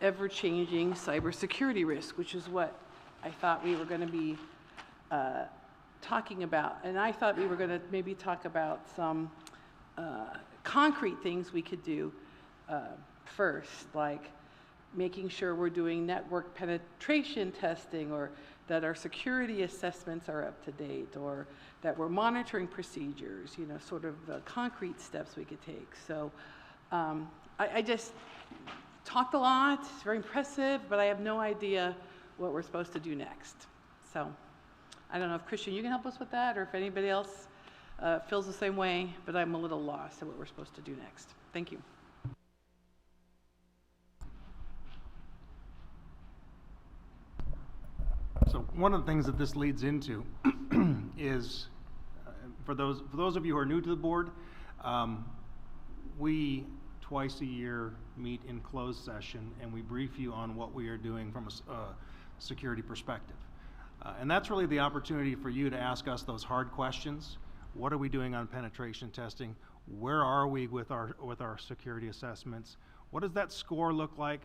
ever-changing cybersecurity risk, which is what I thought we were going to be talking about. And I thought we were going to maybe talk about some concrete things we could do first, like making sure we're doing network penetration testing, or that our security assessments are up to date, or that we're monitoring procedures, you know, sort of concrete steps we could take. So I just talked a lot, it's very impressive, but I have no idea what we're supposed to do next. So I don't know if Christian, you can help us with that, or if anybody else feels the same way, but I'm a little lost at what we're supposed to do next. Thank you. So one of the things that this leads into is, for those of you who are new to the board, we twice a year meet in closed session and we brief you on what we are doing from a security perspective. And that's really the opportunity for you to ask us those hard questions. What are we doing on penetration testing? Where are we with our security assessments? What does that score look like?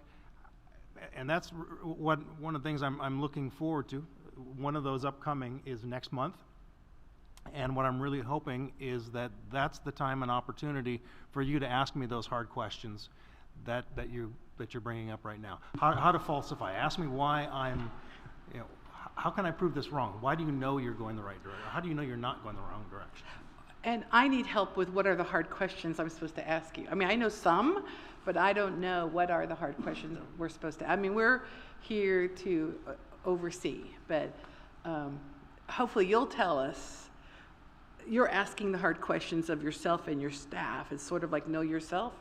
And that's one of the things I'm looking forward to. One of those upcoming is next month. And what I'm really hoping is that that's the time and opportunity for you to ask me those hard questions that you're bringing up right now. How to falsify. Ask me why I'm, you know, how can I prove this wrong? Why do you know you're going the right direction? How do you know you're not going the wrong direction? And I need help with what are the hard questions I'm supposed to ask you. I mean, I know some, but I don't know what are the hard questions we're supposed to. I mean, we're here to oversee, but hopefully you'll tell us. You're asking the hard questions of yourself and your staff. It's sort of like know yourself,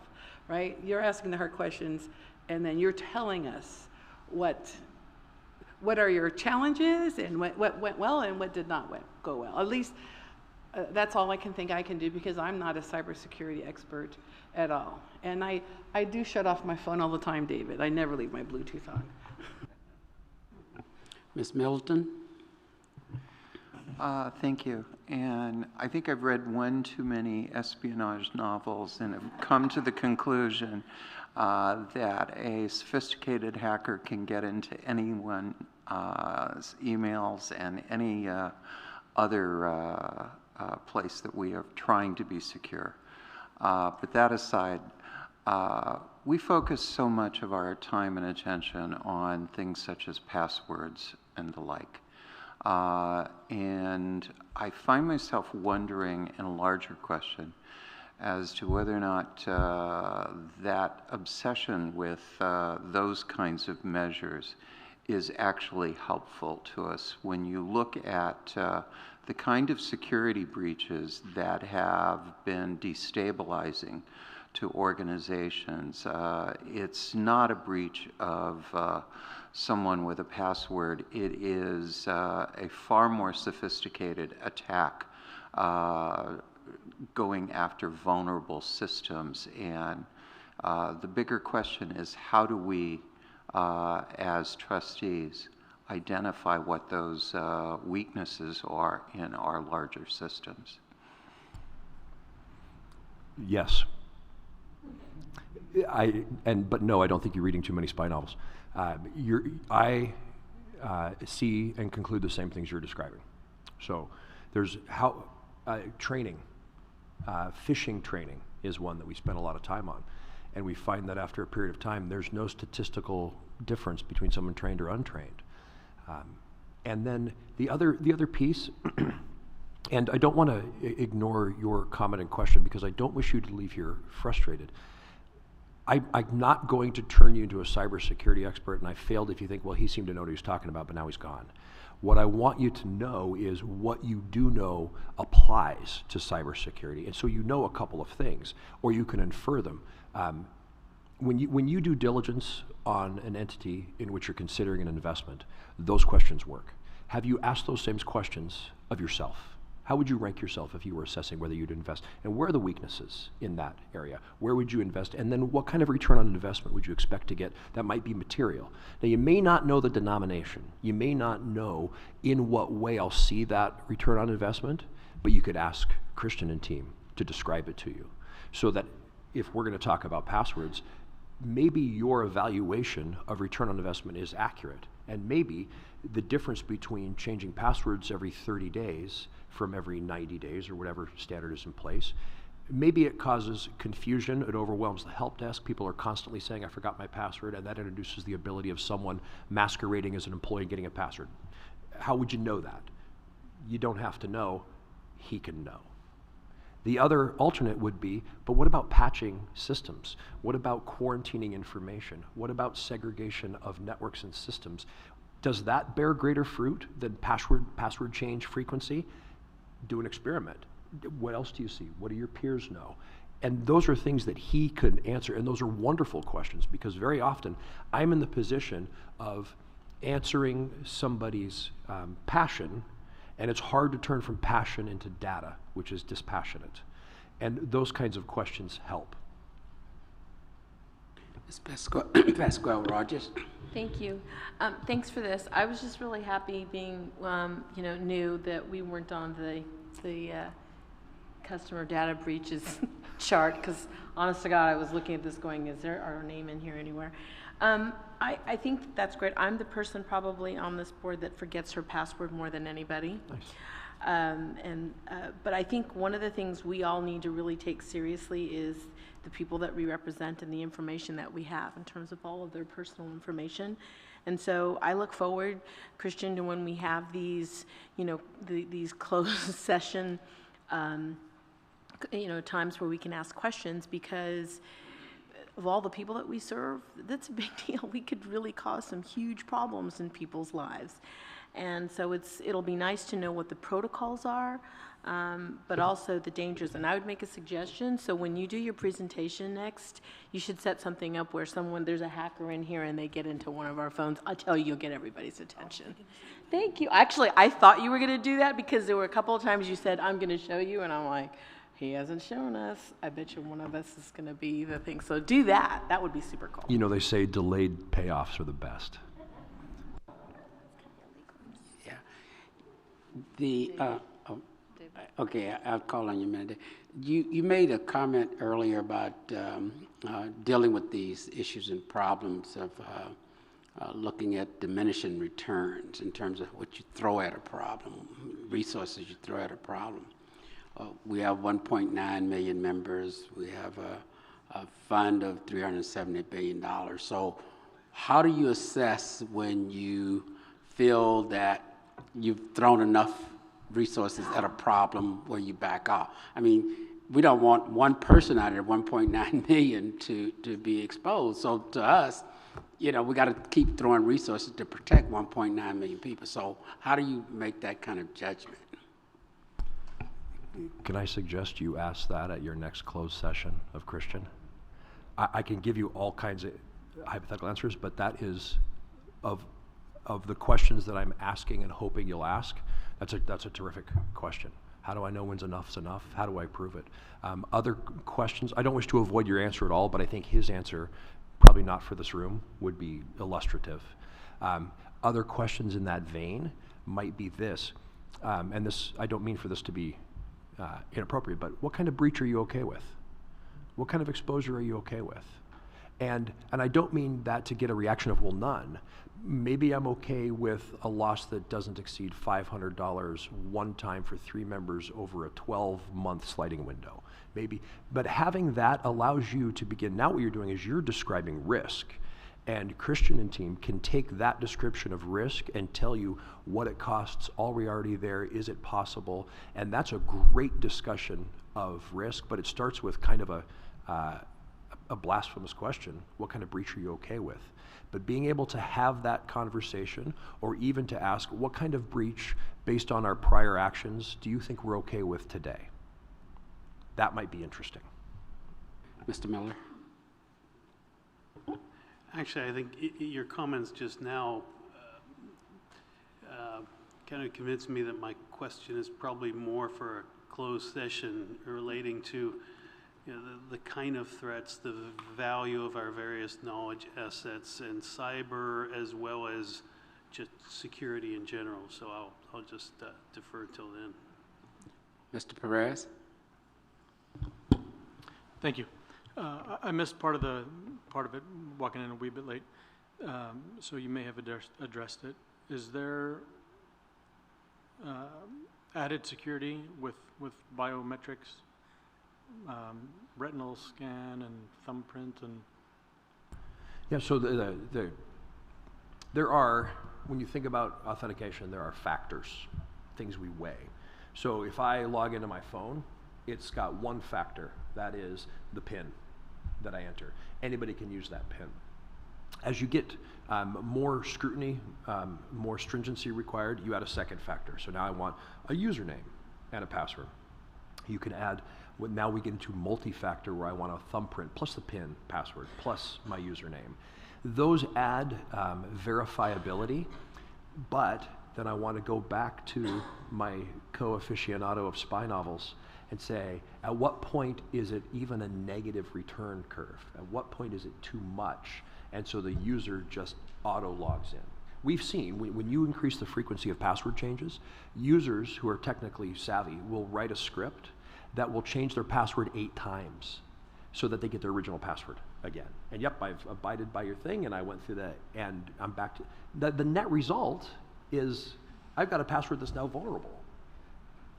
right? You're asking the hard questions, and then you're telling us what are your challenges and what went well and what did not go well. At least that's all I can think I can do, because I'm not a cybersecurity expert at all. And I do shut off my phone all the time, David. I never leave my Bluetooth on. Ms. Middleton? Thank you. And I think I've read one too many espionage novels and have come to the conclusion that a sophisticated hacker can get into anyone's emails and any other place that we are trying to be secure. But that aside, we focus so much of our time and attention on things such as passwords and the like. And I find myself wondering in a larger question as to whether or not that obsession with those kinds of measures is actually helpful to us when you look at the kind of security breaches that have been destabilizing to organizations. It's not a breach of someone with a password. It is a far more sophisticated attack going after vulnerable systems. And the bigger question is, how do we, as trustees, identify what those weaknesses are in our larger systems? Yes. But no, I don't think you're reading too many spy novels. I see and conclude the same things you're describing. So there's training, phishing training is one that we spend a lot of time on. And we find that after a period of time, there's no statistical difference between someone trained or untrained. And then the other piece, and I don't want to ignore your comment and question because I don't wish you to leave here frustrated. I'm not going to turn you into a cybersecurity expert, and I failed if you think, well, he seemed to know what he was talking about, but now he's gone. What I want you to know is what you do know applies to cybersecurity, and so you know a couple of things, or you can infer them. When you do diligence on an entity in which you're considering an investment, those questions work. Have you asked those same questions of yourself? How would you rank yourself if you were assessing whether you'd invest? And where are the weaknesses in that area? Where would you invest? And then what kind of return on investment would you expect to get that might be material? Now, you may not know the denomination. You may not know in what way I'll see that return on investment, but you could ask Christian and team to describe it to you. So that if we're going to talk about passwords, maybe your evaluation of return on investment is accurate. And maybe the difference between changing passwords every 30 days from every 90 days or whatever standard is in place maybe it causes confusion, it overwhelms the help desk. People are constantly saying, I forgot my password, and that introduces the ability of someone masquerading as an employee getting a password. How would you know that? You don't have to know, he can know. The other alternate would be, but what about patching systems? What about quarantining information? What about segregation of networks and systems? Does that bear greater fruit than password change frequency? Do an experiment. What else do you see? What do your peers know? And those are things that he could answer, and those are wonderful questions, because very often I'm in the position of answering somebody's passion, and it's hard to turn from passion into data, which is dispassionate. And those kinds of questions help. Ms. Pasquale Rogers. Thank you. Thanks for this. I was just really happy being, new that we weren't on the customer data breaches chart, because honest to God, I was looking at this going, is there our name in here anywhere? I think that's great. I'm the person probably on this board that forgets her password more than anybody. Nice. But I think one of the things we all need to really take seriously is the people that we represent and the information that we have in terms of all of their personal information. And so I look forward, Christian, to when we have these, these closed session, times where we can ask questions, because of all the people that we serve, that's a big deal. We could really cause some huge problems in people's lives. And so it'll be nice to know what the protocols are, but also the dangers. And I would make a suggestion. So when you do your presentation next, you should set something up where there's a hacker in here and they get into one of our phones. I'll tell you, you'll get everybody's attention. Thank you. Actually, I thought you were going to do that, because there were a couple of times you said, I'm going to show you. And I'm like, he hasn't shown us. I bet you one of us is going to be the thing. So do that. That would be super cool. They say delayed payoffs are the best. Okay, I'll call on you in a minute. You made a comment earlier about dealing with these issues and problems of looking at diminishing returns in terms of what you throw at a problem, resources you throw at a problem. We have 1.9 million members. We have a fund of $370 billion. So how do you assess when you feel that you've thrown enough resources at a problem where you back off? I mean, we don't want one person out of 1.9 million to be exposed. So to us, we got to keep throwing resources to protect 1.9 million people. So how do you make that kind of judgment? Can I suggest you ask that at your next closed session of Christian? I can give you all kinds of hypothetical answers, but that is of the questions that I'm asking and hoping you'll ask. That's a terrific question. How do I know when's enough's enough? How do I prove it? Other questions, I don't wish to avoid your answer at all, but I think his answer, probably not for this room, would be illustrative. Other questions in that vein might be this, and this, I don't mean for this to be inappropriate, but what kind of breach are you okay with? What kind of exposure are you okay with? And I don't mean that to get a reaction of, well, none. Maybe I'm okay with a loss that doesn't exceed $500 one time for 3 members over a 12-month sliding window. Maybe, but having that allows you to begin. Now what you're doing is you're describing risk, and Christian and team can take that description of risk and tell you what it costs, are we already there, is it possible? And that's a great discussion of risk, but it starts with kind of a blasphemous question. What kind of breach are you okay with? But being able to have that conversation, or even to ask, what kind of breach, based on our prior actions, do you think we're okay with today? That might be interesting. Mr. Miller? Actually, I think your comments just now kind of convinced me that my question is probably more for a closed session relating to the kind of threats, the value of our various knowledge assets, and cyber, as well as just security in general. So I'll just defer till then. Mr. Perez? Thank you. I missed part of it, walking in a wee bit late, so you may have addressed it. Is there added security with biometrics retinal scan and thumbprint and? Yeah, so there are, when you think about authentication, there are factors, things we weigh. So if I log into my phone, it's got one factor, that is the PIN that I enter. Anybody can use that PIN. As you get more scrutiny, more stringency required, you add a second factor. So now I want a username and a password. You can add, now we get into multi-factor where I want a thumbprint plus the PIN password plus my username. Those add verifiability, but then I want to go back to my co-aficionado of spy novels and say, at what point is it even a negative return curve? At what point is it too much? And so the user just auto logs in. We've seen, when you increase the frequency of password changes, users who are technically savvy will write a script that will change their password 8 times so that they get their original password again. And yep, I've abided by your thing and I went through that and I'm back to, the net result is I've got a password that's now vulnerable.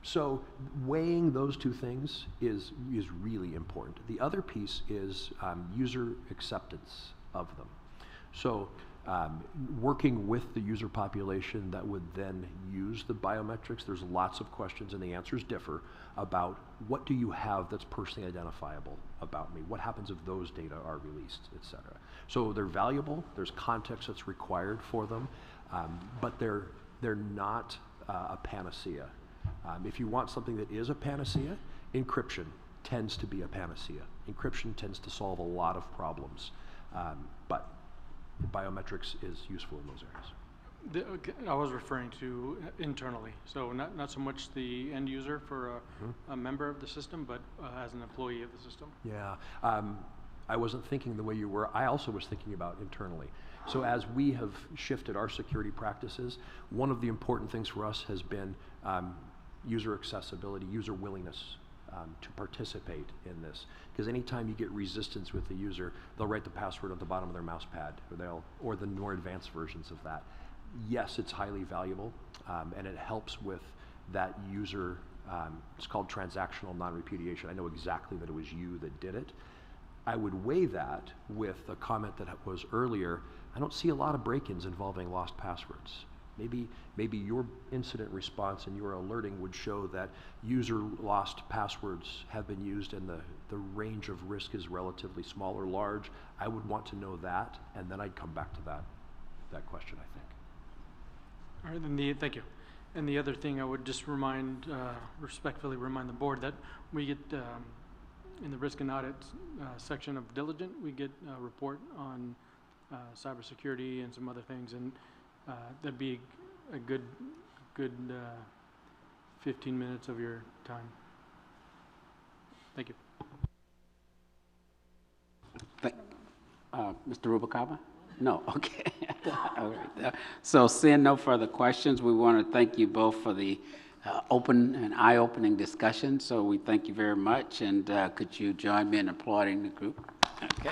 So weighing those two things is really important. The other piece is user acceptance of them. So working with the user population that would then use the biometrics, there's lots of questions and the answers differ about what do you have that's personally identifiable about me? What happens if those data are released, et cetera. So they're valuable, there's context that's required for them, but they're not a panacea. If you want something that is a panacea, encryption tends to be a panacea. Encryption tends to solve a lot of problems, but biometrics is useful in those areas. I was referring to internally, so not so much the end user for a member of the system, but as an employee of the system. Yeah, I wasn't thinking the way you were. I also was thinking about internally. So as we have shifted our security practices, one of the important things for us has been user accessibility, user willingness to participate in this. Because anytime you get resistance with the user, they'll write the password at the bottom of their mouse pad, or the more advanced versions of that. Yes, it's highly valuable, and it helps with that user, it's called transactional non-repudiation. I know exactly that it was you that did it. I would weigh that with a comment that was earlier. I don't see a lot of break-ins involving lost passwords. Maybe your incident response and your alerting would show that user lost passwords have been used and the range of risk is relatively small or large. I would want to know that, and then I'd come back to that question, I think. All right, then thank you. And the other thing I would just respectfully remind the board that we get, in the risk and audit section of Diligent, we get a report on cybersecurity and some other things, and that'd be a good 15 minutes of your time. Thank you. Mr. Rubalcaba? No, okay. All right. So seeing no further questions, we want to thank you both for the open and eye-opening discussion. So we thank you very much, and could you join me in applauding the group? Okay.